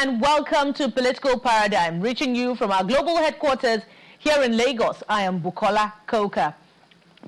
and welcome to Political Paradigm, reaching you from our global headquarters here in Lagos. I am Bukola Koka.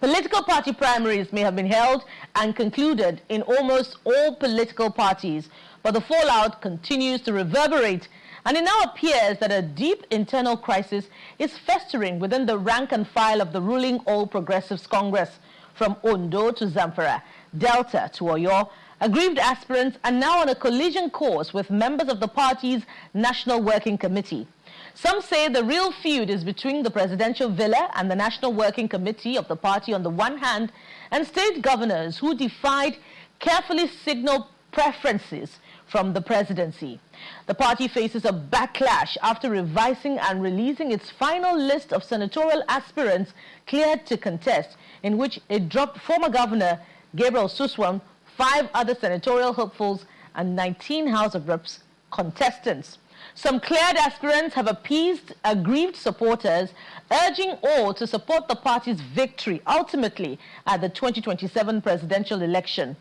Political party primaries may have been held and concluded in almost all political parties, but the fallout continues to reverberate, and it now appears that a deep internal crisis is festering within the rank and file of the ruling All Progressives Congress. From Ondo to Zamfara, Delta to Oyo, aggrieved aspirants are now on a collision course with members of the party's National Working Committee. Some say the real feud is between the presidential villa and the National Working Committee of the party on the one hand, and state governors who defied carefully signaled preferences from the presidency. The party faces a backlash after revising and releasing its final list of senatorial aspirants cleared to contest, in which it dropped former Governor Gabriel Suswan, 5 other senatorial hopefuls, and 19 House of Reps contestants. Some cleared aspirants have appeased aggrieved supporters, urging all to support the party's victory ultimately at the 2027 presidential election.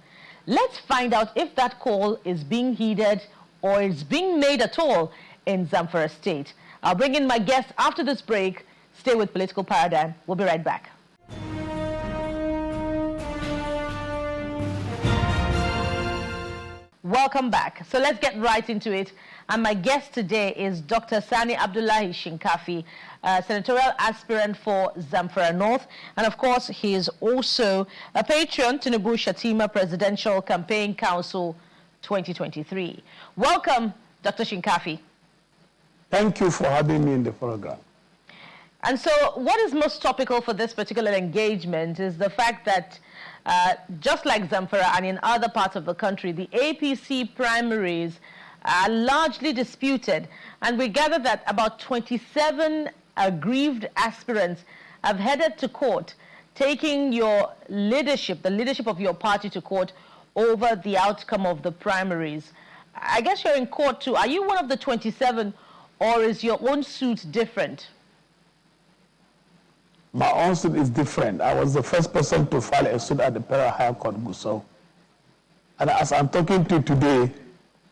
Let's find out if that call is being heeded or is being made at all in Zamfara State. I'll bring in my guests after this break. Stay with Political Paradigm. We'll be right back. Welcome back. So let's get right into it. And my guest today is Dr. Sani Abdullahi Shinkafi, senatorial aspirant for Zamfara North. And of course, he is also a patron to Tinubu Shatima Presidential Campaign Council 2023. Welcome, Dr. Shinkafi. Thank you for having me in the program. And so what is most topical for this particular engagement is the fact that just like Zamfara and in other parts of the country, the APC primaries are largely disputed. And we gather that about 27 aggrieved aspirants have headed to court, taking your leadership, the leadership of your party to court over the outcome of the primaries. I guess you're in court too. Are you one of the 27, or is your own suit different? My own suit is different. I was the first person to file a suit at the Federal High Court, Gusau. And as I'm talking to you today,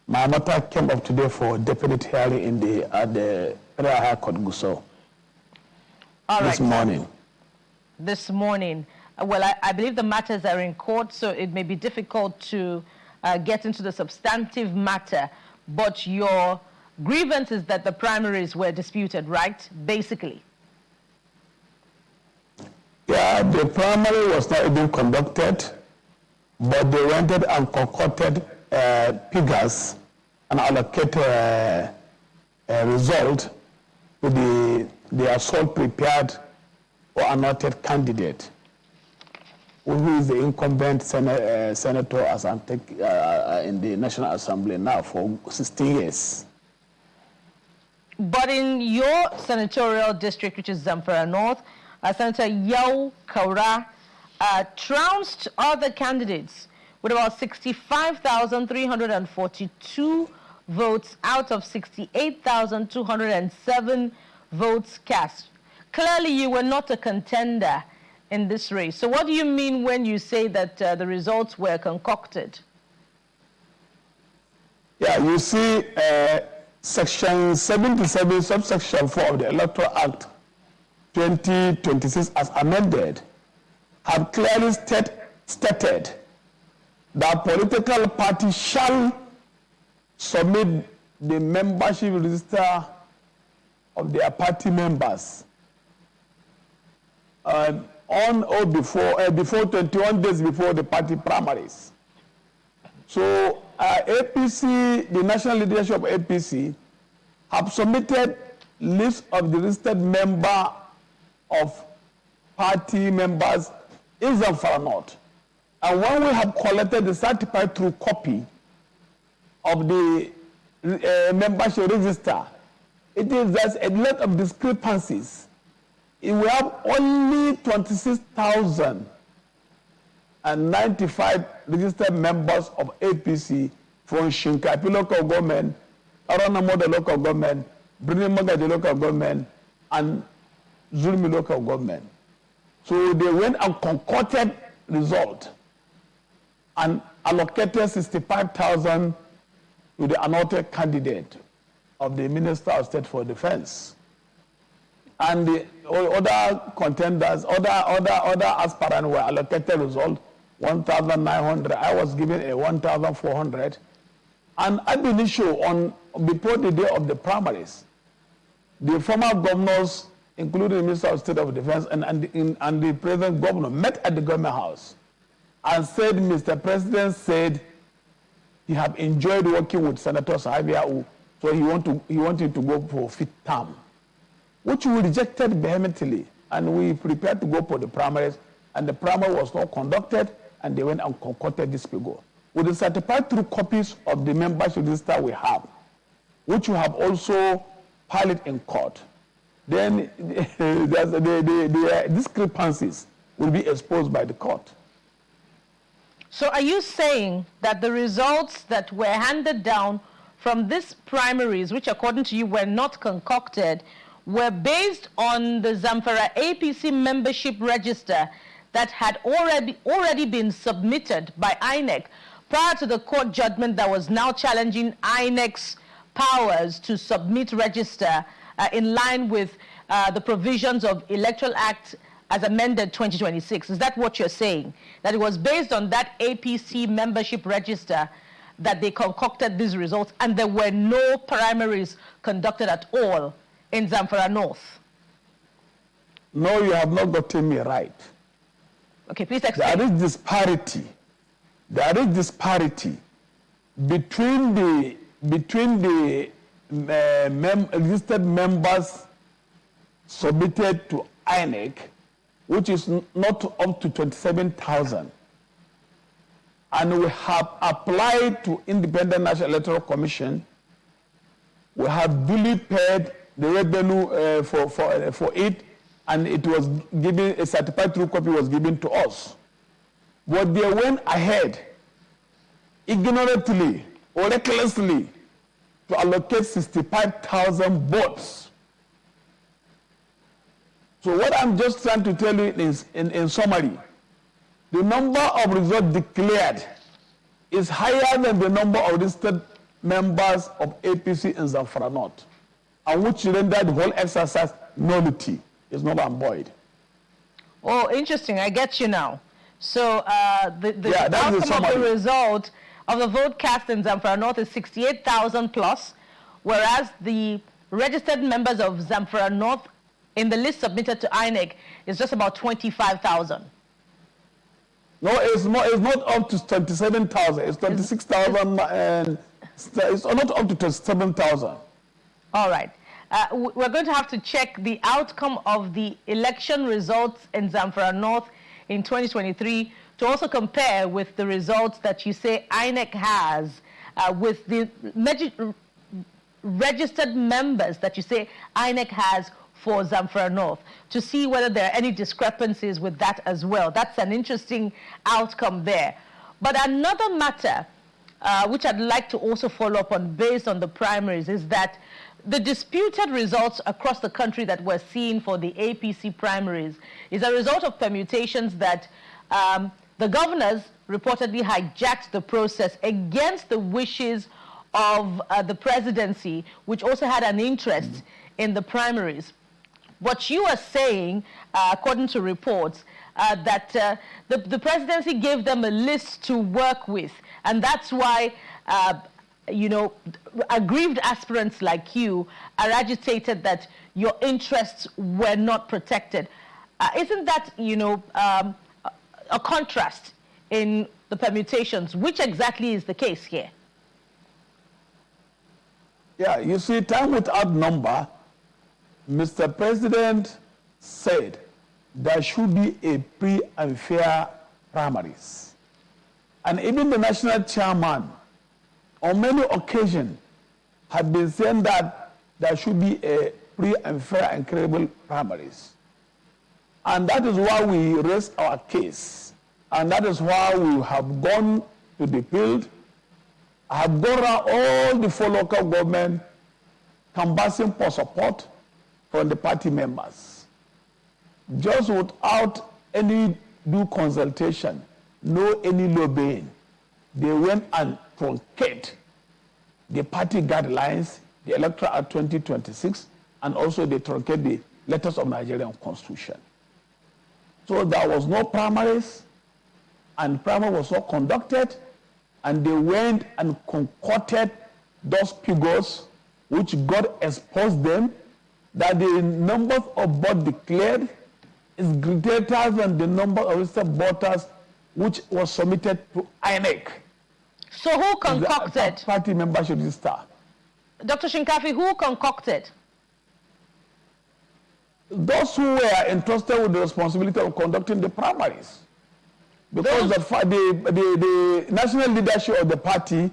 my matter came up today for definite hearing at the Federal High Court, Gusau. This morning. This morning. Well, I believe the matters are in court, so it may be difficult to get into the substantive matter. But your grievance is that the primaries were disputed, right? Basically. Yeah, the primary was not even conducted, but they went and concocted figures and allocated a result to their sole prepared or anointed candidate, who is the incumbent senator as I'm in the National Assembly now for 16 years. But in your senatorial district, which is Zamfara North, Senator Yao Kaura trounced other candidates with about 65,342 votes out of 68,207 votes cast. Clearly, you were not a contender in this race. So what do you mean when you say that the results were concocted? Yeah, you see, Section 77, subsection 4 of the Electoral Act 2026 as amended have clearly stated that political parties shall submit the membership register of their party members on or before 21 days before the party primaries. So APC, the national leadership of APC, have submitted lists of the registered member of party members in Zamfara North. And when we have collected the certified true copy of the membership register, there's a lot of discrepancies. We have only 26,095 registered members of APC from Shinkafi local government, Aronamoda local government, Brinimaga local government, and Zulmi local government. So they went and concocted result and allocated 65,000 to the anointed candidate of the Minister of State for Defense. And the other contenders, other aspirants were allocated result 1,900. I was given a 1,400. And ab initio, before the day of the primaries, the former governors, including the Minister of State of Defense and the present governor, met at the government house and said, Mr. President said he have enjoyed working with Senator Sahabiau, so he wanted to go for fifth term, which we rejected vehemently, and we prepared to go for the primaries, and the primary was not conducted, and they went and concocted this figure. With the certified true copies of the membership register we have, which we have also filed in court, then the discrepancies will be exposed by the court. So are you saying that the results that were handed down from these primaries, which according to you were not concocted, were based on the Zamfara APC membership register that had already been submitted by INEC prior to the court judgment that was now challenging INEC's powers to submit register in line with the provisions of Electoral Act as amended 2026. Is that what you're saying? That it was based on that APC membership register that they concocted these results, and there were no primaries conducted at all in Zamfara North? No, you have not gotten me right. Okay, please explain. There is disparity. There is disparity between the registered members submitted to INEC, which is not up to 27,000. And we have applied to Independent National Electoral Commission. We have duly paid the revenue for it, and it was given, a certified true copy was given to us. But they went ahead, ignorantly or recklessly, to allocate 65,000 votes. So what I'm just trying to tell you is, in summary, the number of results declared is higher than the number of registered members of APC in Zamfara North, and which rendered the whole exercise nullity. Is not and void. Oh, interesting. I get you now. So the outcome of the result of the vote cast in Zamfara North is 68,000 plus, whereas the registered members of Zamfara North in the list submitted to INEC is just about 25,000. No, it's not up to 27,000. It's 26,000, and it's not up to 27,000. All right. We're going to have to check the outcome of the election results in Zamfara North in 2023 to also compare with the results that you say INEC has with the registered members that you say INEC has for Zamfara North, to see whether there are any discrepancies with that as well. That's an interesting outcome there. But another matter which I'd like to also follow up on based on the primaries is that the disputed results across the country that we're seeing for the APC primaries is a result of permutations that the governors reportedly hijacked the process against the wishes of the presidency, which also had an interest in the primaries. What you are saying, according to reports, that the presidency gave them a list to work with, and that's why aggrieved aspirants like you are agitated that your interests were not protected. Isn't that, a contrast in the permutations? Which exactly is the case here? Yeah, you see, time without number, Mr. President said there should be a free and fair primaries. And even the national chairman, on many occasions, have been saying that there should be a free and fair and credible primaries. And that is why we raised our case. And that is why we have gone to the field, have gone around all the 4 local governments, canvassing for support from the party members. Just without any due consultation, no any lobbying, they went and truncate the party guidelines the Electoral Act 2026, and also they truncate the letters of Nigerian Constitution. So there was no primaries, and primary was not conducted, and they went and concocted those figures which God exposed them, that the number of votes declared is greater than the number of registered voters which was submitted to INEC. So who concocted? The party membership register. Dr. Shinkafi, who concocted? Those who were entrusted with the responsibility of conducting the primaries. Because the national leadership of the party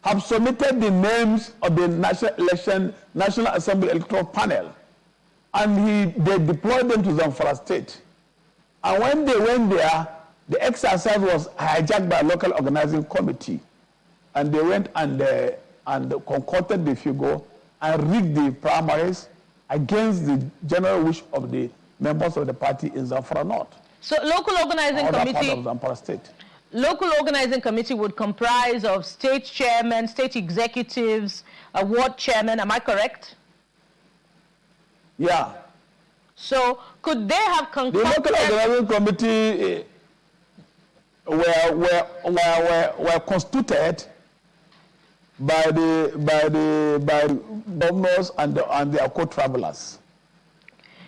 have submitted the names of the National Assembly Electoral Panel, and they deployed them to Zamfara State. And when they went there, the exercise was hijacked by a local organizing committee, and they went and concocted the figure and rigged the primaries against the general wish of the members of the party in Zamfara North. So local organizing committee, part of Zamfara State. Local organizing committee would comprise of state chairmen, state executives, ward chairmen. Am I correct? Yeah. So could they have concocted? The local organizing committee were constituted by governors and their co-travelers.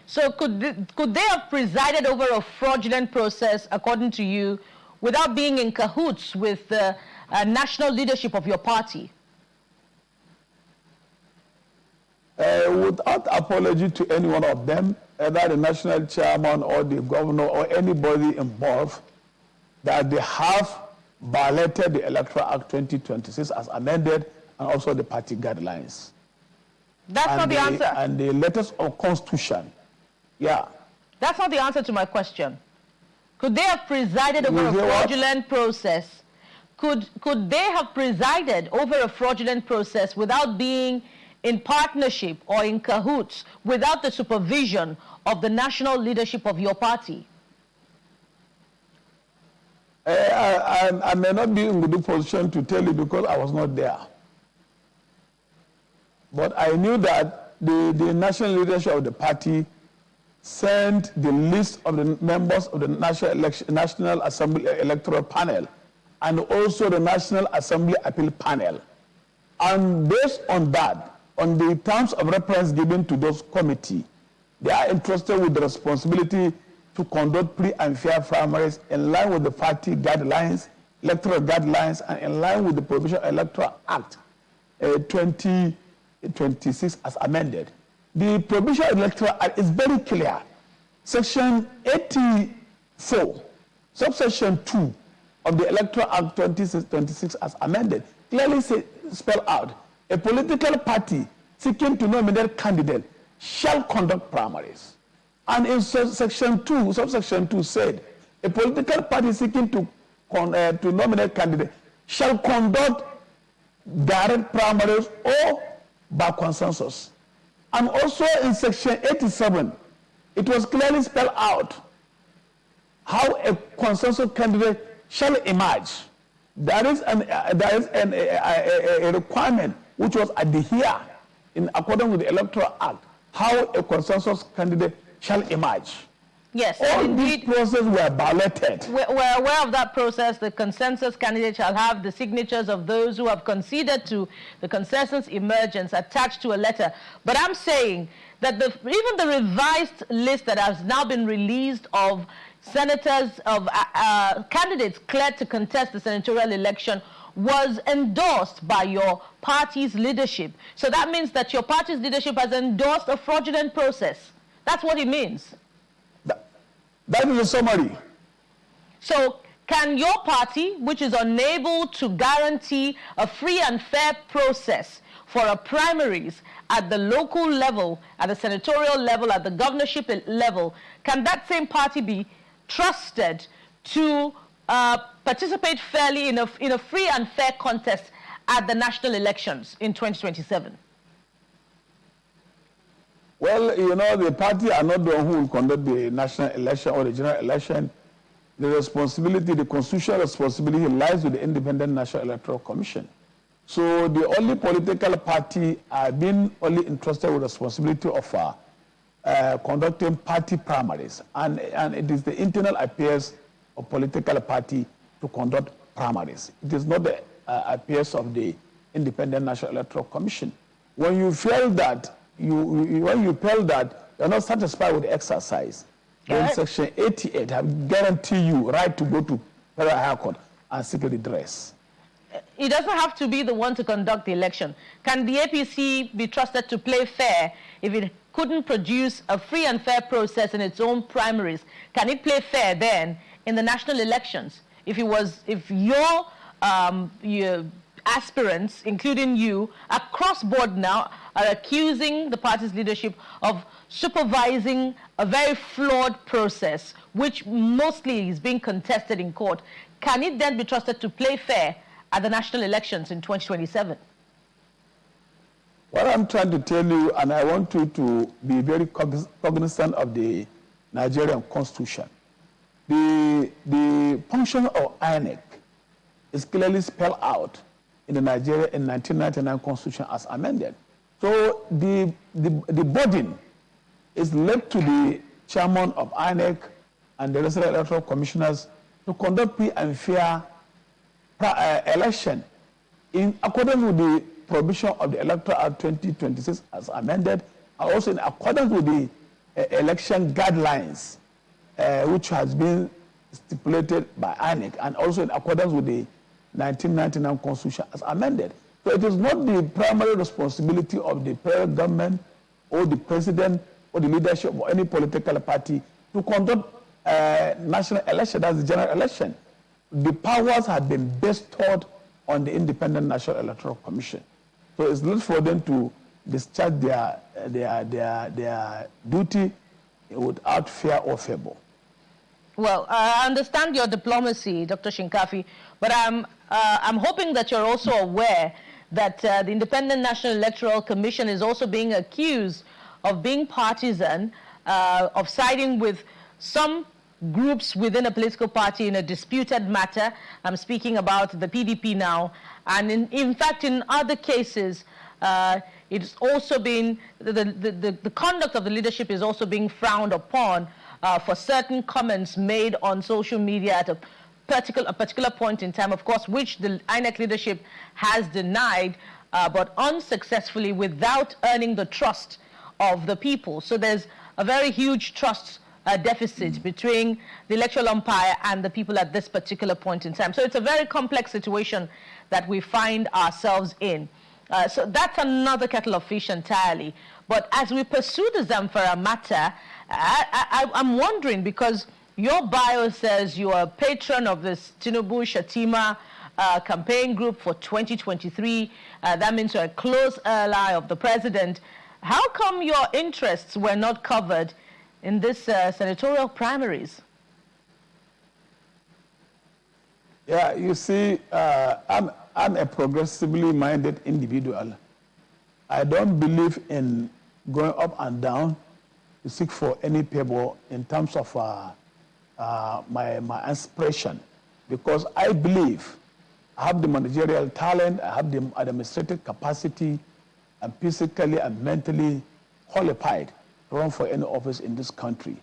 So could they have presided over a fraudulent process, according to you, without being in cahoots with the national leadership of your party? Without apology to any one of them, either the national chairman or the governor or anybody involved, that they have violated the Electoral Act 2026 as amended, and also the party guidelines. That's not the answer. And the letters of Constitution. Yeah. That's not the answer to my question. Could they have presided over a fraudulent process? Could they have presided over a fraudulent process without being in partnership or in cahoots, without the supervision of the national leadership of your party? I may not be in a good position to tell you because I was not there. But I knew that the national leadership of the party sent the list of the members of the National Assembly Electoral Panel and also the National Assembly Appeal Panel. And based on that, on the terms of reference given to those committee, they are entrusted with the responsibility to conduct free and fair primaries in line with the party guidelines, electoral guidelines, and in line with the Provisional Electoral Act 2026 as amended. The Provisional Electoral Act is very clear. Section 84, subsection 2 of the Electoral Act 2026 as amended clearly spell out a political party seeking to nominate candidate shall conduct primaries. And in subsection 2 said a political party seeking to nominate candidate shall conduct direct primaries or by consensus. And also in section 87, it was clearly spelled out how a consensus candidate shall emerge. There is a requirement which was adhered in accordance with the Electoral Act, how a consensus candidate shall emerge. Yes, all these processes were violated. We're aware of that process. The consensus candidate shall have the signatures of those who have conceded to the consensus emergence attached to a letter. But I'm saying that even the revised list that has now been released of senators, of candidates cleared to contest the senatorial election was endorsed by your party's leadership. So that means that your party's leadership has endorsed a fraudulent process. That's what it means. That is a summary. So can your party, which is unable to guarantee a free and fair process for a primaries at the local level, at the senatorial level, at the governorship level, can that same party be trusted to participate fairly in a free and fair contest at the national elections in 2027? Well, you know, the party are not the one who will conduct the national election or the general election. The responsibility, the constitutional responsibility lies with the Independent National Electoral Commission. So the only political party been only entrusted with the responsibility of conducting party primaries, and it is the internal affairs of political party to conduct primaries. It is not the affairs of the Independent National Electoral Commission. When you feel that you're not satisfied with the exercise, then Section 88 have guaranteed you right to go to Federal High Court and seek redress. It doesn't have to be the one to conduct the election. Can the APC be trusted to play fair if it couldn't produce a free and fair process in its own primaries? Can it play fair then in the national elections? If your aspirants, including you, across board now are accusing the party's leadership of supervising a very flawed process, which mostly is being contested in court, can it then be trusted to play fair at the national elections in 2027? What I'm trying to tell you, and I want you to be very cognizant of the Nigerian Constitution. The function of INEC is clearly spelled out in the Nigeria in 1999 Constitution as amended. So the burden is left to the chairman of INEC and the rest of the electoral commissioners to conduct free and fair election in accordance with the provision of the Electoral Act 2026 as amended, and also in accordance with the election guidelines which has been stipulated by INEC, and also in accordance with the 1999 Constitution as amended. So it is not the primary responsibility of the federal government or the president or the leadership of any political party to conduct national election, that's the general election. The powers have been bestowed on the Independent National Electoral Commission. So it's not for them to discharge their duty without fear or favor. Well, I understand your diplomacy, Dr. Shinkafi, but I'm hoping that you're also aware that the Independent National Electoral Commission is also being accused of being partisan, of siding with some groups within a political party in a disputed matter. I'm speaking about the PDP now. And in fact, in other cases, it's also been, the conduct of the leadership is also being frowned upon for certain comments made on social media at a particular point in time, of course, which the INEC leadership has denied, but unsuccessfully, without earning the trust of the people. So there's a very huge trust deficit between the electoral umpire and the people at this particular point in time. So it's a very complex situation that we find ourselves in. So that's another kettle of fish entirely. But as we pursue the Zamfara matter, I'm wondering, because your bio says you are a patron of this Tinubu Shatima campaign group for 2023. That means you're a close ally of the president. How come your interests were not covered in this senatorial primaries? Yeah, you see, I'm a progressively minded individual. I don't believe in going up and down to seek for any favor in terms of my aspiration, because I believe I have the managerial talent, I have the administrative capacity, and physically and mentally qualified to run for any office in this country.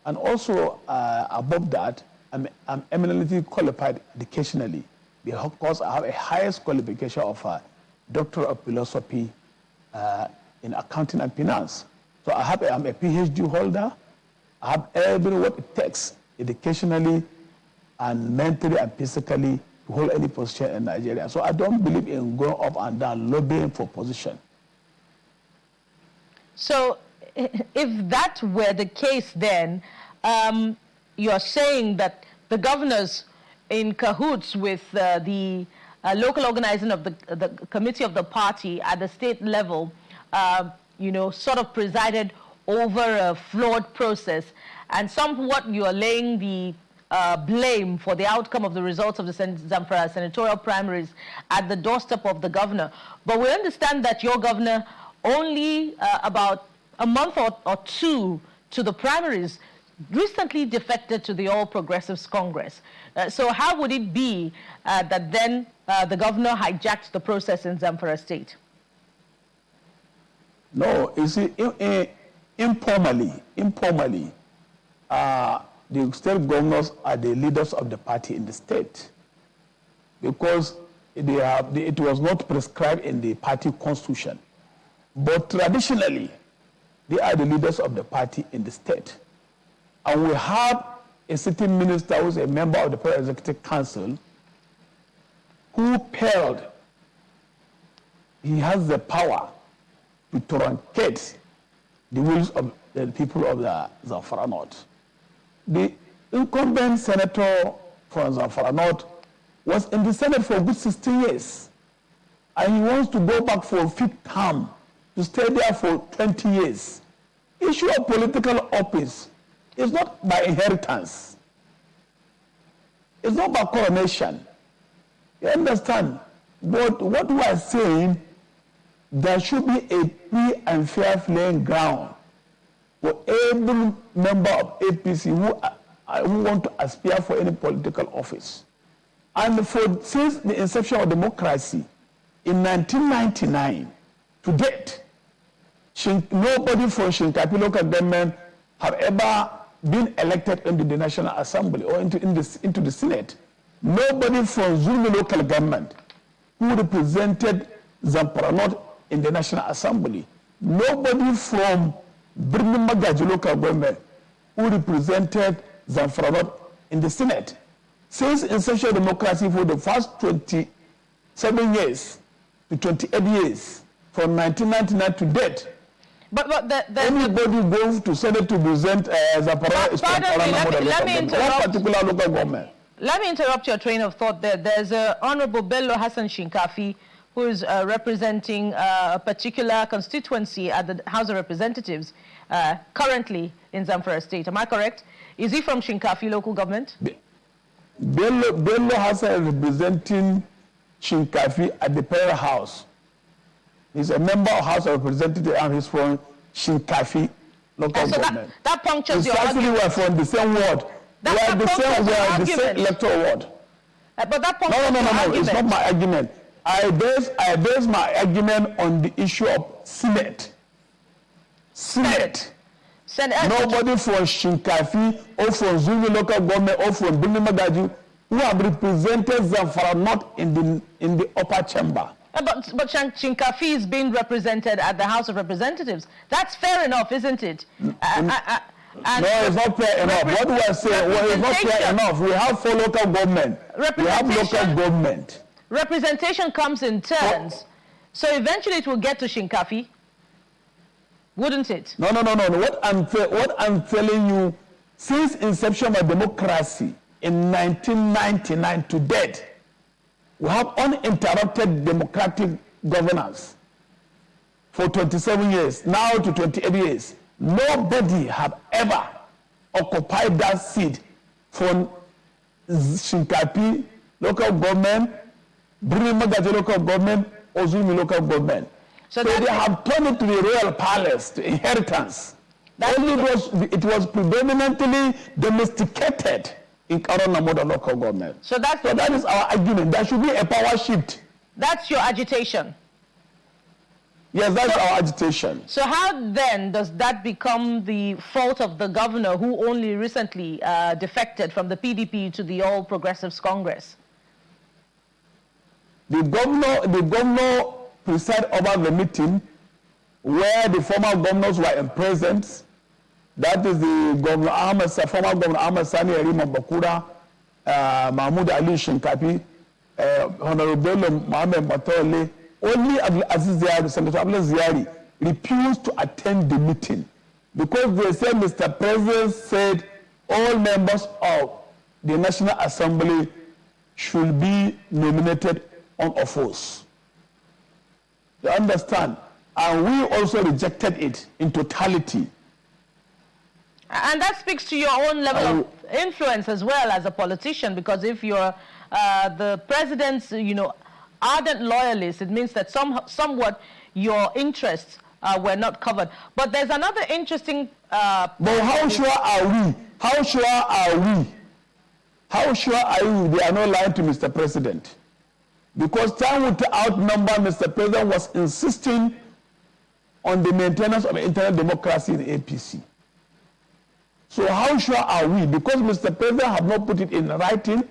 And also, above that, I'm eminently qualified educationally, because I have a highest qualification of a Doctor of Philosophy in Accounting and Finance. So I'm a PhD holder. I have every what it takes educationally and mentally and physically to hold any position in Nigeria. So I don't believe in going up and down lobbying for position. So if that were the case, then you're saying that the governors in cahoots with the local organizing of the committee of the party at the state level, sort of presided over a flawed process, and somewhat you are laying the blame for the outcome of the results of the Zamfara senatorial primaries at the doorstep of the governor. But we understand that your governor, only about a month or two to the primaries, recently defected to the All Progressives Congress. So how would it be that then the governor hijacked the process in Zamfara State? No, you see, informally, the state governors are the leaders of the party in the state, because it was not prescribed in the party constitution. But traditionally, they are the leaders of the party in the state. And we have a sitting minister who is a member of the Federal Executive Council who held, he has the power to truncate the wills of the people of the Zamfara North. The incumbent senator from Zamfara North was in the Senate for a good 16 years. And he wants to go back for a fifth term, to stay there for 20 years. Issue of political office is not by inheritance. It's not by coronation. You understand? But what we are saying, there should be a free and fair playing ground for every member of APC who want to aspire for any political office. And since the inception of democracy in 1999 to date, nobody from Shinkafi local government have ever been elected into the National Assembly or into the Senate. Nobody from Zulmi local government who represented Zamfara North in the National Assembly. Nobody from Birnin Magaji local government who represented Zamfara North in the Senate. Since inception of democracy for the first 27 years to 28 years, from 1999 to date, anybody goes to Senate to present Zamfara is from one particular local government. Let me interrupt your train of thought there. There's Honorable Bello Hassan Shinkafi, who is representing a particular constituency at the House of Representatives currently in Zamfara State. Am I correct? Is he from Shinkafi local government? Bello Hassan is representing Shinkafi at the Federal House. He's a member of House of Representatives and he's from Shinkafi local government. That punctures your argument. We are from the same ward. We are the same electoral ward. But that punctures no, your argument. It's not my argument. I base my argument on the issue of Senate. Nobody from Shinkafi or from Zulu local government or from Birnin Magaji who have represented Zamfara North in the upper chamber. But Shinkafi is being represented at the House of Representatives. That's fair enough, isn't it? No, it's not fair enough. What we are saying, it's not fair enough. We have 4 local government. We have local government. Representation comes in turns. So eventually it will get to Shinkafi, wouldn't it? No. What I'm telling you, since inception of democracy in 1999 to date, we have uninterrupted democratic governance for 27 years, now to 28 years. Nobody have ever occupied that seat from Shinkafi local government, Birnin Magaji local government, or Zumi local government. So they have turned it to the royal palace, to inheritance. It was predominantly domesticated in Karona local government. So that is our argument. There should be a power shift. That's your agitation. Yes, that's our agitation. So how then does that become the fault of the governor who only recently defected from the PDP to the All Progressives Congress? The governor presided over the meeting where the former governors were in presence. That is the former Governor Ahmed Sani Erima Bakura, Mahmoud Ali Shinkafi, Honorable Mohamed Matole. Only Senator Abdul Ziyari refused to attend the meeting because they said Mr. President said all members of the National Assembly should be nominated on office. You understand? And we also rejected it in totality. And that speaks to your own level of influence as well as a politician, because if you're the president's, ardent loyalist, it means that somewhat your interests were not covered. But there's another interesting... but how sure are we? How sure are we? How sure are you they are not lying to Mr. President? Because time without number, Mr. President was insisting on the maintenance of internal democracy in APC. So how sure are we? Because Mr. President had not put it in writing,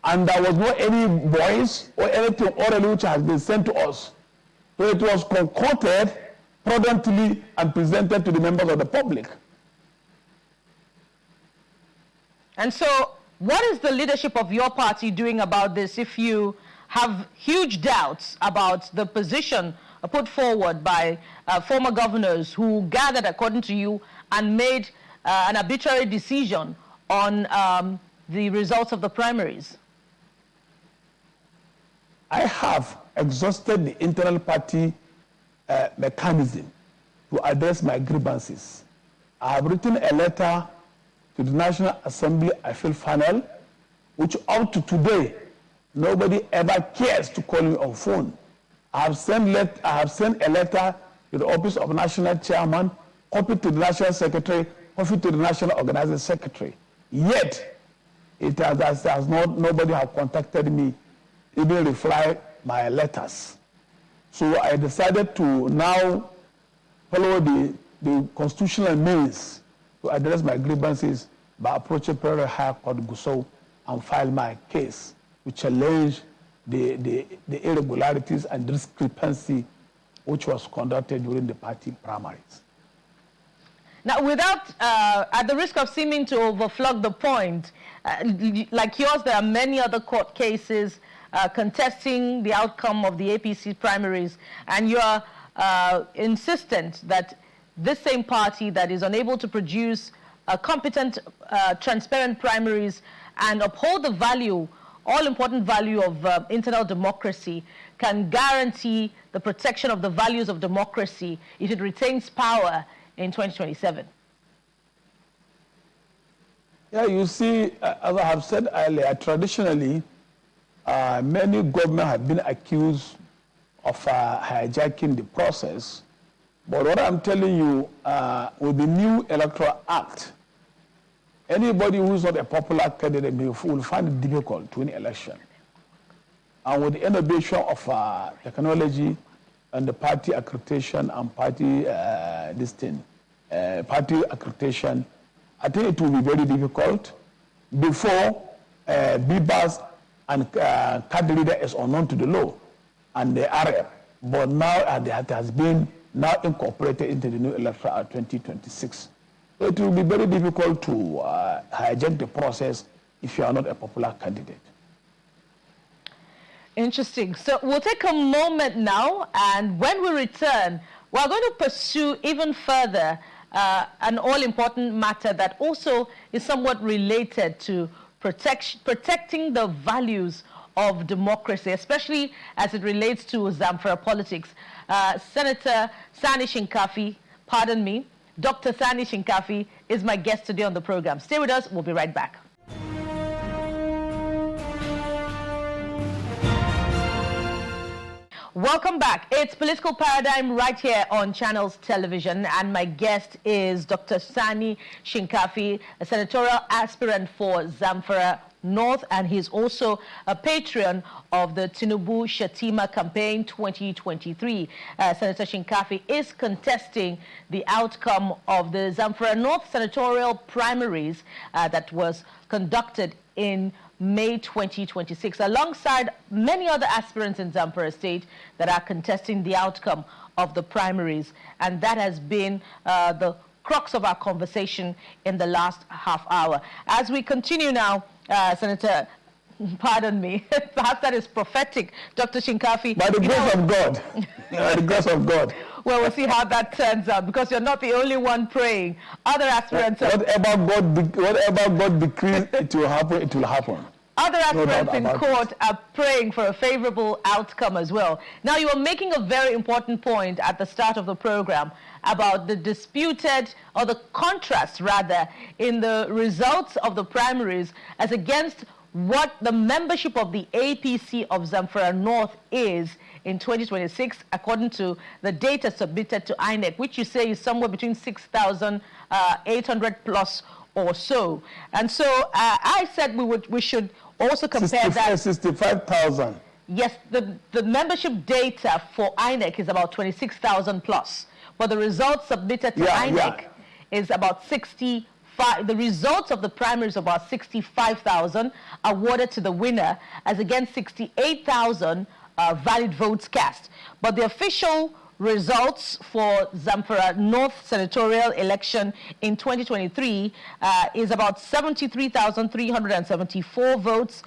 and there was not any voice or anything orally which has been sent to us. So it was concocted prudently and presented to the members of the public. And so what is the leadership of your party doing about this if you have huge doubts about the position put forward by former governors who gathered, according to you, and made an arbitrary decision on the results of the primaries? I have exhausted the internal party mechanism to address my grievances. I have written a letter to the National Assembly Appeal Panel, which up to today, nobody ever cares to call me on phone. I have sent a letter to the Office of National Chairman, copy to the National Secretary, copy to the National Organizing Secretary. Yet, nobody has contacted me, even reply my letters. So I decided to now follow the constitutional means to address my grievances by approaching Prairie High Court Gusau and file my case to challenge the irregularities and discrepancy which was conducted during the party primaries. Now, without, at the risk of seeming to overflog the point, like yours, there are many other court cases contesting the outcome of the APC primaries, and you are insistent that this same party that is unable to produce competent, transparent primaries and uphold the value, all-important value of internal democracy, can guarantee the protection of the values of democracy if it retains power in 2027. Yeah, you see, as I have said earlier, traditionally, many governments have been accused of hijacking the process. But what I'm telling you, with the new Electoral Act, anybody who is not a popular candidate will find it difficult to win election. And with the innovation of technology and the party accreditation and party party accreditation, I think it will be very difficult. Before, BBAS and card reader is unknown to the law and the RF. But now it has been now incorporated into the new Electoral Act 2026. So it will be very difficult to hijack the process if you are not a popular candidate. Interesting. So we'll take a moment now, and when we return, we're going to pursue even further an all-important matter that also is somewhat related to protecting the values of democracy, especially as it relates to Zamfara politics. Senator Sani Shinkafi, pardon me, Dr. Sani Shinkafi is my guest today on the program. Stay with us. We'll be right back. Welcome back. It's Political Paradigm right here on Channels Television, and my guest is Dr. Sani Shinkafi, a senatorial aspirant for Zamfara North, and he's also a patron of the Tinubu Shatima campaign 2023. Senator Shinkafi is contesting the outcome of the Zamfara North senatorial primaries that was conducted in May 2026, alongside many other aspirants in Zamfara State that are contesting the outcome of the primaries. And that has been the crux of our conversation in the last half hour. As we continue now, Senator, pardon me, perhaps that is prophetic, Dr. Shinkafi. By the grace of God. By the grace of God. Well, we'll see how that turns out, because you're not the only one praying. Other aspirants... Whatever God decrees it will happen, it will happen. Other aspirants in court are praying for a favorable outcome as well. Now, you were making a very important point at the start of the program about the disputed, or the contrast rather, in the results of the primaries as against what the membership of the APC of Zamfara North is in 2026, according to the data submitted to INEC, which you say is somewhere between 6,800 plus or so. And so I said we should also compare that. 65,000. Yes, the membership data for INEC is about 26,000 plus, but the results submitted to INEC is about 65. The results of the primaries are about 65,000 awarded to the winner, as against 68,000 valid votes cast. But the official results for Zamfara North senatorial election in 2023 is about 73,374 votes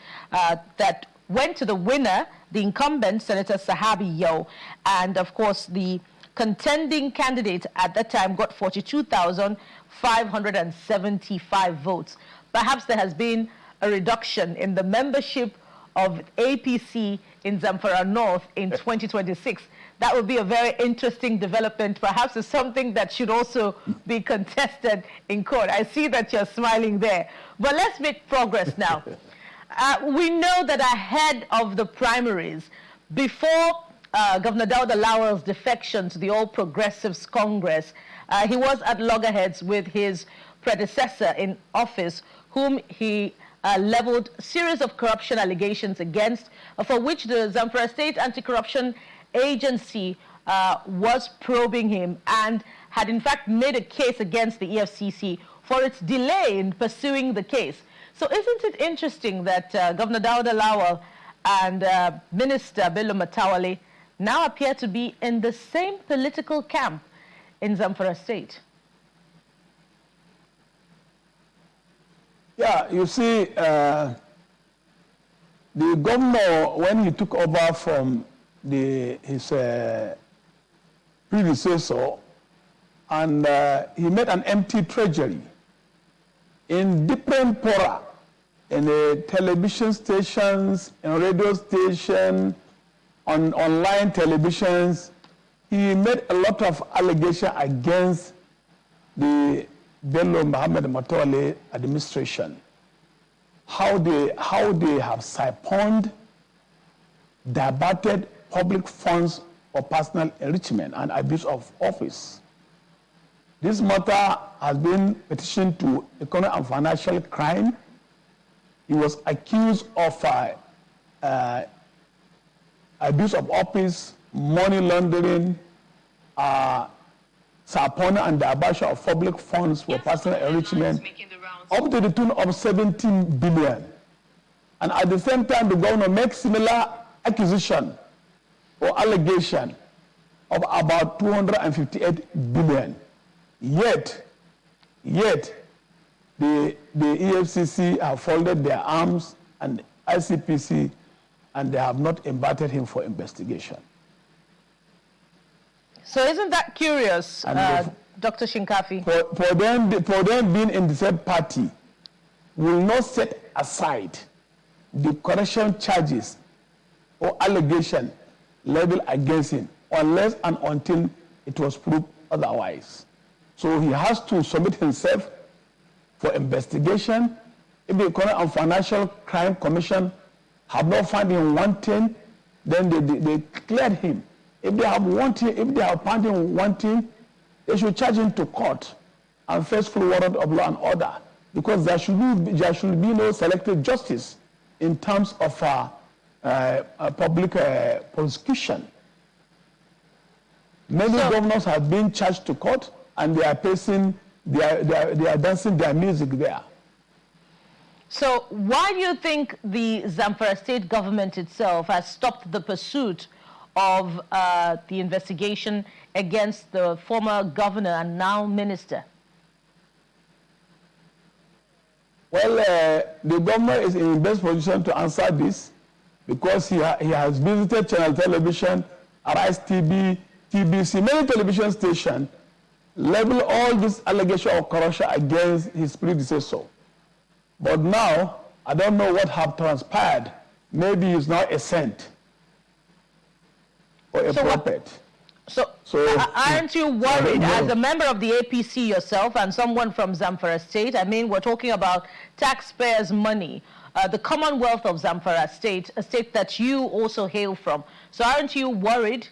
that went to the winner, the incumbent, Senator Sahabi Yo. And of course, the contending candidate at that time got 42,575 votes. Perhaps there has been a reduction in the membership of APC in Zamfara North in 2026. That would be a very interesting development. Perhaps it's something that should also be contested in court. I see that you're smiling there. But let's make progress now. We know that ahead of the primaries, before Governor Dauda Lawal's defection to the All Progressives Congress, he was at loggerheads with his predecessor in office, whom he leveled a series of corruption allegations against, for which the Zamfara State Anti-Corruption Agency was probing him and had in fact made a case against the EFCC for its delay in pursuing the case. So isn't it interesting that Governor Dauda Lawal and Minister Bello Matawale now appear to be in the same political camp in Zamfara State? Yeah, you see, the governor, when he took over from his predecessor, and he made an empty treasury in different fora, in the television stations, in radio stations, on online televisions. He made a lot of allegations against the Bello Muhammad Matawale administration, how they have siphoned, diverted public funds for personal enrichment and abuse of office. This matter has been petitioned to economic and financial crime. He was accused of abuse of office, money laundering, siphon and diversion of public funds for personal enrichment, up to the tune of 17 billion. And at the same time, the governor makes similar accusation or allegation of about 258 billion. Yet the EFCC have folded their arms, and ICPC, and they have not invited him for investigation. So isn't that curious, Dr. Shinkafi? For them being in the same party will not set aside the corruption charges or allegation leveled against him unless and until it was proved otherwise. So he has to submit himself for investigation. If the Economic and Financial Crime Commission have not found him wanting, then they cleared him. If they have found him wanting, they should charge him to court and face full warrant of law and order, because there should be no selective justice in terms of public prosecution. Many governors have been charged to court, and they are dancing their music there. So why do you think the Zamfara state government itself has stopped the pursuit of the investigation against the former governor and now minister? Well, the governor is in the best position to answer this, because he has visited Channel Television, Arise TV, TBC, many television stations, level all this allegation of corruption against his predecessor. But now, I don't know what have transpired. Maybe he's now a saint or a prophet. So aren't you worried, as a member of the APC yourself and someone from Zamfara State? I mean, we're talking about taxpayers' money, the Commonwealth of Zamfara State, a state that you also hail from. So aren't you worried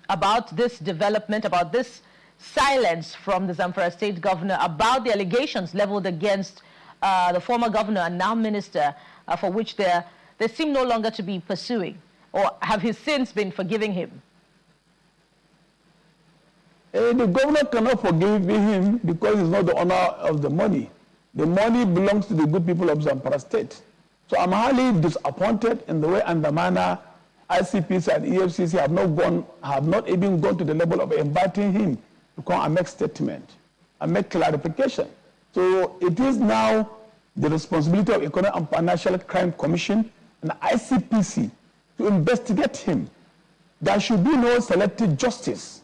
about this development, about this silence from the Zamfara state governor about the allegations leveled against the former governor and now minister, for which they seem no longer to be pursuing? Or have his sins been forgiving him? The governor cannot forgive him because he's not the owner of the money. The money belongs to the good people of Zamfara state. So I'm highly disappointed in the way and the manner ICPC and EFCC have not even gone to the level of inviting him to come and make statement and make clarification. So it is now the responsibility of Economic and Financial Crime Commission and ICPC to investigate him. There should be no selective justice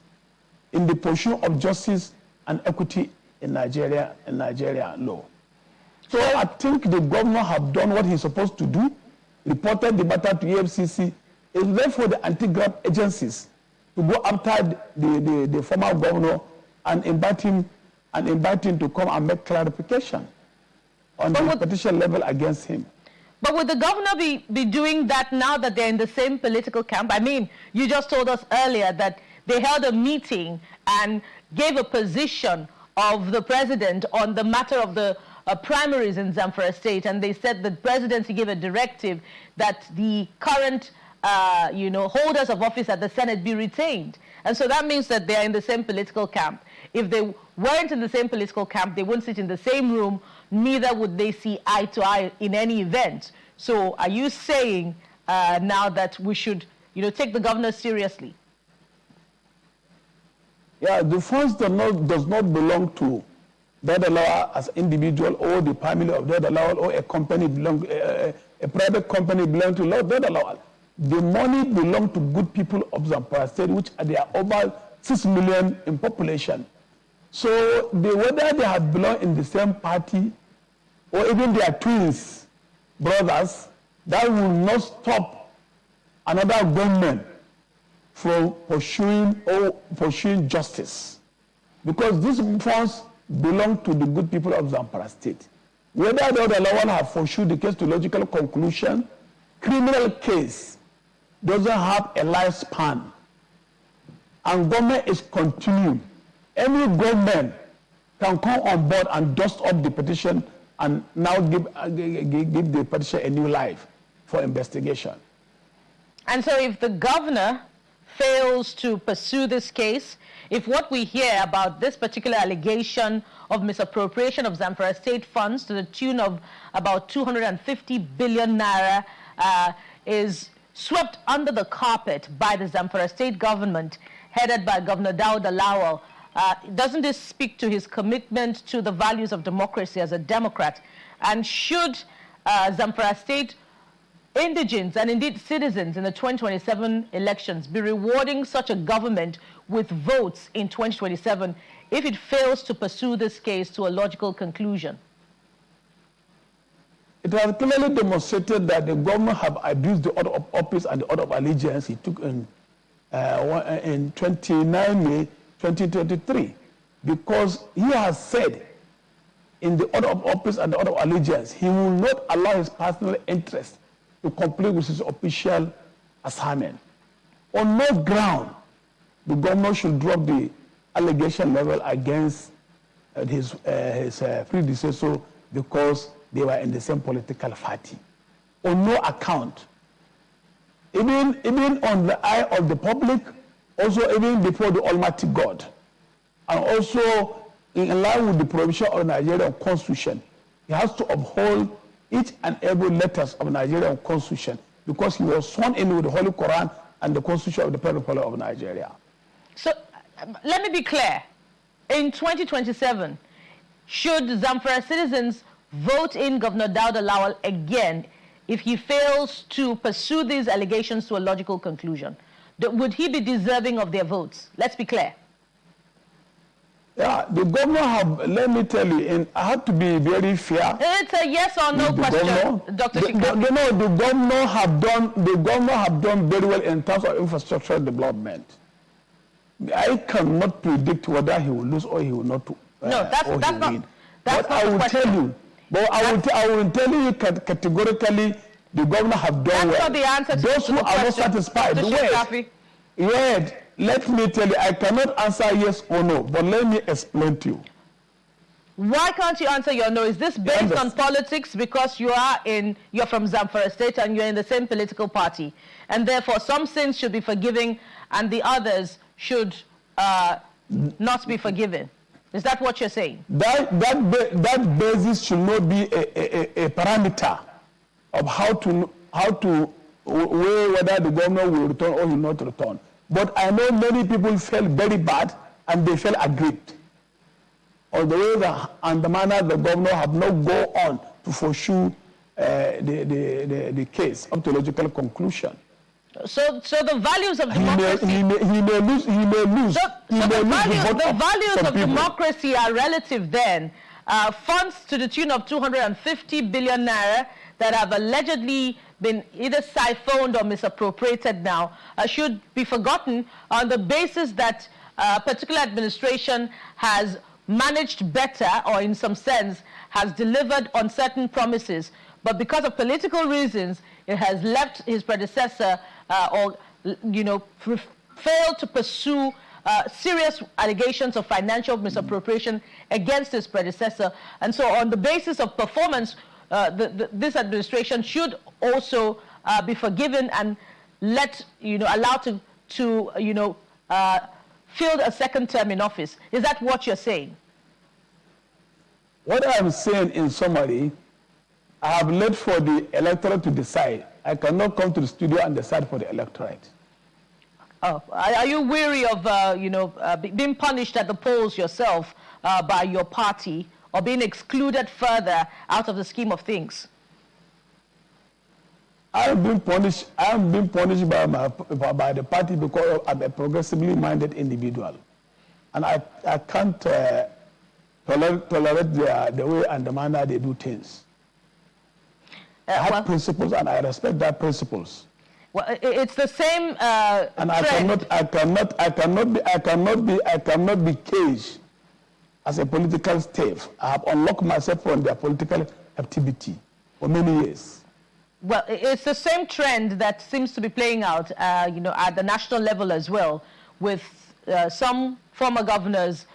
in the pursuit of justice and equity in Nigeria law. So I think the governor have done what he's supposed to do, reported the matter to EFCC. It's left for the anti-graft agencies to go after the former governor and invite him to come and make clarification on the petition level against him. But would the governor be doing that now that they're in the same political camp? I mean, you just told us earlier that they held a meeting and gave a position of the president on the matter of the primaries in Zamfara state, and they said the presidency gave a directive that the current holders of office at the Senate be retained. And so that means that they are in the same political camp. If they weren't in the same political camp, they wouldn't sit in the same room, neither would they see eye to eye in any event. So are you saying now that we should take the governor seriously? Yeah, the funds does not belong to Dadalawa as individual or the family of Dadalawa or a private company belong to Dadalawa. The money belongs to good people of Zamfara state, which they are over 6 million in population. So whether they have belonged in the same party or even they are twins, brothers, that will not stop another government from pursuing justice. Because these funds belong to the good people of Zamfara state. Whether the other one have pursued the case to logical conclusion, criminal case doesn't have a lifespan. And government is continuing. Any government can come on board and dust up the petition and now give the petition a new life for investigation. And so if the governor fails to pursue this case, if what we hear about this particular allegation of misappropriation of Zamfara state funds to the tune of about 250 billion naira is swept under the carpet by the Zamfara state government headed by Governor Dauda Lawal, doesn't this speak to his commitment to the values of democracy as a Democrat? And should Zamfara state indigents and indeed citizens in the 2027 elections be rewarding such a government with votes in 2027 if it fails to pursue this case to a logical conclusion? It has clearly demonstrated that the government have abused the order of office and the order of allegiance he took in 29 May 2023, because he has said in the order of office and the order of allegiance he will not allow his personal interest to conflict with his official assignment. On no ground, the governor should drop the allegation level against his predecessor because they were in the same political party. On no account. Even on the eye of the public, also even before the Almighty God, and also in line with the provision of the Nigerian Constitution, he has to uphold each and every letters of the Nigerian Constitution because he was sworn in with the Holy Quran and the Constitution of the Republic of Nigeria. So let me be clear. In 2027, should Zamfara citizens vote in Governor Dauda Lawal again if he fails to pursue these allegations to a logical conclusion? Would he be deserving of their votes? Let's be clear. Yeah, the governor have, let me tell you, and I have to be very fair. It's a yes or no question, Dr. Shinkafi. The governor have done very well in terms of infrastructure development. I cannot predict whether he will lose or he will not. No, that's not. But I will tell you. But I will tell you categorically, the governor have done That's well. not the answer to Those who the are not question, satisfied, Shinkafi. wait, let me tell you, I cannot answer yes or no, but let me explain to you. Why can't you answer your no? Is this based on politics because you're from Zamfara state and you're in the same political party, and therefore some sins should be forgiven and the others should not be forgiven? Is that what you're saying? That basis should not be a parameter of how to weigh whether the governor will return or will not return. But I know many people felt very bad and they felt aggrieved on the way and the manner the governor have not go on to pursue the case up to logical conclusion. So the values of democracy. He may lose. The values of democracy are relative. Then funds to the tune of 250 billion naira that have allegedly been either siphoned or misappropriated now should be forgotten on the basis that a particular administration has managed better, or in some sense has delivered on certain promises, but because of political reasons it has left his predecessor failed to pursue serious allegations of financial misappropriation against his predecessor. And so on the basis of performance, this administration should also be forgiven and allowed to fill a second term in office. Is that what you're saying? What I'm saying in summary, I have left for the electorate to decide. I cannot come to the studio and decide for the electorate. Oh, are you weary of being punished at the polls yourself by your party, or being excluded further out of the scheme of things? I am being punished. I am being punished by the party because I'm a progressively minded individual, and I can't tolerate the way and the manner they do things. I have principles, and I respect their principles. Well, it's the same. And I cannot be caged as a political slave. I have unlocked myself from their political activity for many years. Well, it's the same trend that seems to be playing out, at the national level as well, with some former governors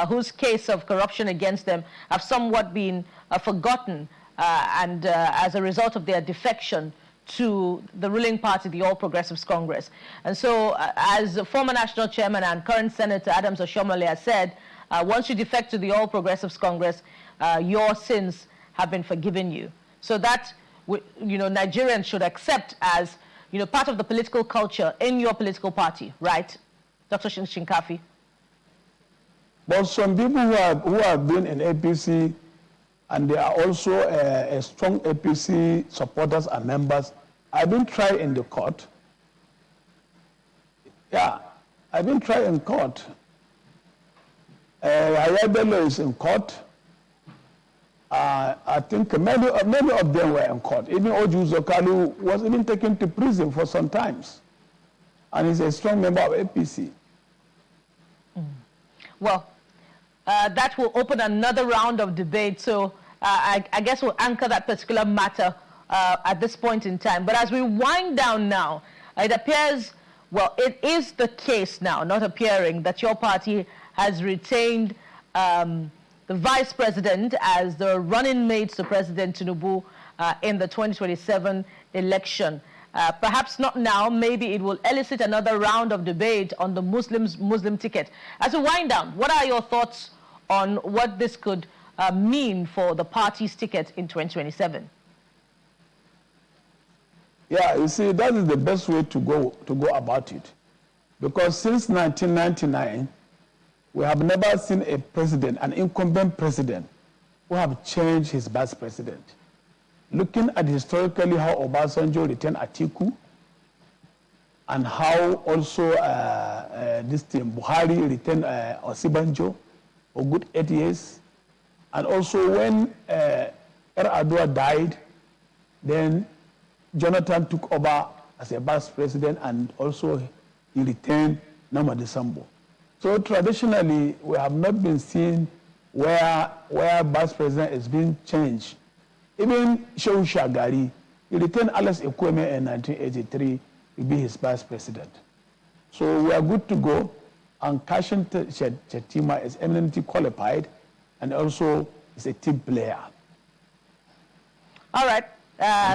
whose case of corruption against them have somewhat been forgotten, and as a result of their defection to the ruling party, the All Progressives Congress. And so, as the former national chairman and current Senator Adams Oshomole has said, once you defect to the All Progressives Congress, your sins have been forgiven you. So that, Nigerians should accept as, part of the political culture in your political party, right, Dr. Shinkafi? But some people who have been in APC, and they are also a strong APC supporters and members, I've been tried in the court. Yeah, I've been tried in court. Ayabelo is in court. I think many of them were in court. Even Oju Zokalu was even taken to prison for some times. And he's a strong member of APC. Well, that will open another round of debate. So I guess we'll anchor that particular matter at this point in time. But as we wind down now, it appears, well, it is the case now, not appearing, that your party has retained the vice president as the running mate to President Tinubu in the 2027 election. Perhaps not now, maybe it will elicit another round of debate on the Muslim ticket. As we wind down, what are your thoughts on what this could mean for the party's ticket in 2027? Yeah, you see, that is the best way to go about it. Because since 1999, we have never seen a president, an incumbent president, who have changed his vice president. Looking at historically how Obasanjo retained Atiku, and how also Buhari retained Osibanjo for good 8 years, and also when Adua died, then Jonathan took over as a vice president, and also he retained Namadi Sambo. So traditionally, we have not been seeing where vice president is being changed. Even Shehu Shagari, He retained Alex Ekweme in 1983 to be his vice president. So we are good to go, and Kashim Shettima is eminently qualified and also is a team player. All right.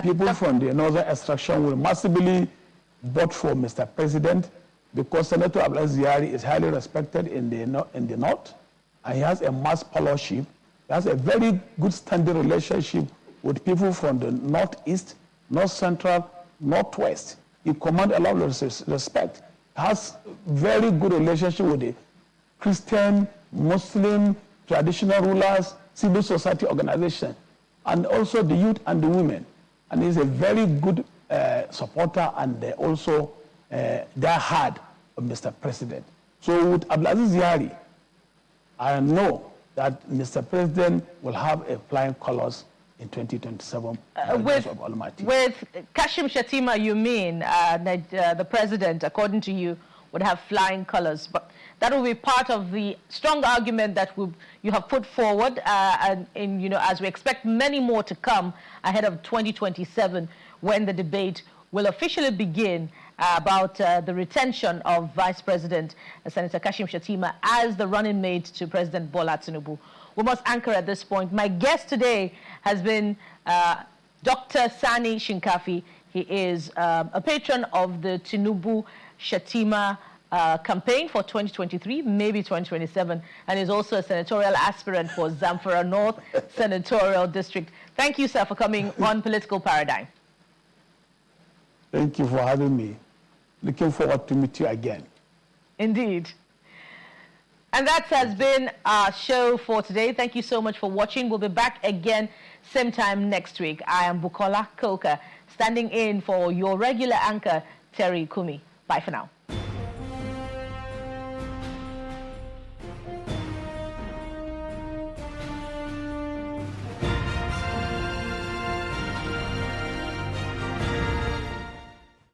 People from the northern extraction will massively vote for Mr. President because Senator Abdulaziz Yari is highly respected in the north, and he has a mass followership. He has a very good standing relationship with people from the northeast, north central, northwest. He commands a lot of respect. He has very good relationship with the Christian, Muslim, traditional rulers, civil society organization, and also the youth and the women. And he's a very good supporter, and also they're hard of Mr. President. So with Abdulaziz Yari, I know that Mr. President will have a flying colors in 2027 with Kashim Shettima, you mean that the president, according to you, would have flying colors, but that will be part of the strong argument that you have put forward, and as we expect many more to come ahead of 2027, when the debate will officially begin about the retention of Vice President Senator Kashim Shettima as the running mate to President Bola Tinubu. We must anchor at this point. My guest today has been Dr. Sani Shinkafi. He is a patron of the Tinubu Shettima campaign for 2023, maybe 2027, and is also a senatorial aspirant for Zamfara North Senatorial District. Thank you, sir, for coming on Political Paradigm. Thank you for having me. Looking forward to meet you again. Indeed. And that has been our show for today. Thank you so much for watching. We'll be back again same time next week. I am Bukola Koka, standing in for your regular anchor, Terry Kumi. Bye for now.